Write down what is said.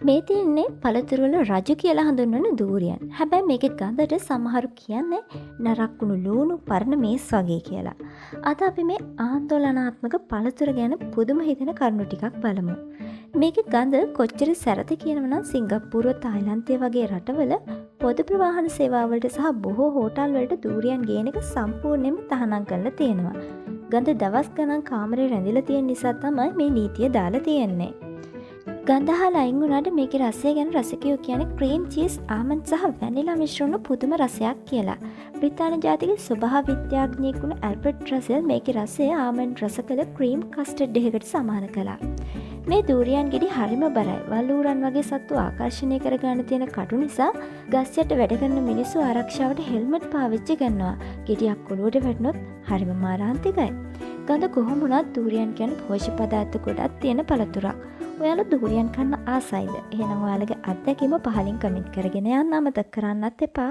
මේ තියන්නේ පළතුරුවල රජු කියලා හඳුන්වන දූරියන්. හැබැයි මේකේ ගඳට සමහරු කියන්නේ නරක්කුණු ලූණු පරණ මේස් වගේ කියලා. අද අපි මේ ආందోලනාත්මක පළතුරු ගැන පුදුම හිතෙන කරුණු ටිකක් බලමු. මේකේ ගඳ කොච්චර සැරද කියනවනම් සිංගප්පූරුව තායිලන්තය වගේ රටවල පොදු ප්‍රවාහන සේවාවලට සහ බොහෝ හෝටල් වලට දූරියන් ගේන එක සම්පූර්ණයෙන්ම තහනම් කරලා තියෙනවා. ගඳ දවස් ගණන් කාමරේ රැඳිලා තියෙන නිසා තමයි මේ නීතිය දාලා තියෙන්නේ. ගඳහල අයින් වුණාට මේකේ රසය ගැන රසිකයෝ කියන්නේ ක්‍රීම් චීස් ආමන්ඩ් සහ වැනිලා මිශ්‍රණ පුදුම රසයක් කියලා. බ්‍රිතාන්‍ය ජාතික ස්වභාව විද්‍යාඥයෙක් වුණ ඇල්බර්ට් රසෙල් මේකේ රසය ආමන්ඩ් රස කළ ක්‍රීම් කස්ටර්ඩ් එකකට සමාන කළා. මේ දූරියන් ගෙඩි හරිම බරයි. වලූරන් වගේ සත්තු ආකර්ෂණය කරගන්න තියෙන කටු නිසා ගස් යට වැඩ කරන මිනිස්සු ආරක්ෂාවට හෙල්මට් පාවිච්චි කරනවා. ගෙඩියක් ඔලුවට වැටුනොත් හරිම මාරාන්තිකයි. ගඳ කොහොම වුණත් දූරියන් කියන්නේ පෝෂ්‍ය පදාර්ථ ගොඩක් තියෙන පළතුරක්. ඔයාලා දූරියන් කන්න ආසයිද? එහෙනම් ඔයාලගේ අත්දැකීම පහලින් කමෙන්ට් කරගෙන යන්න අමතක කරන්නත් එපා.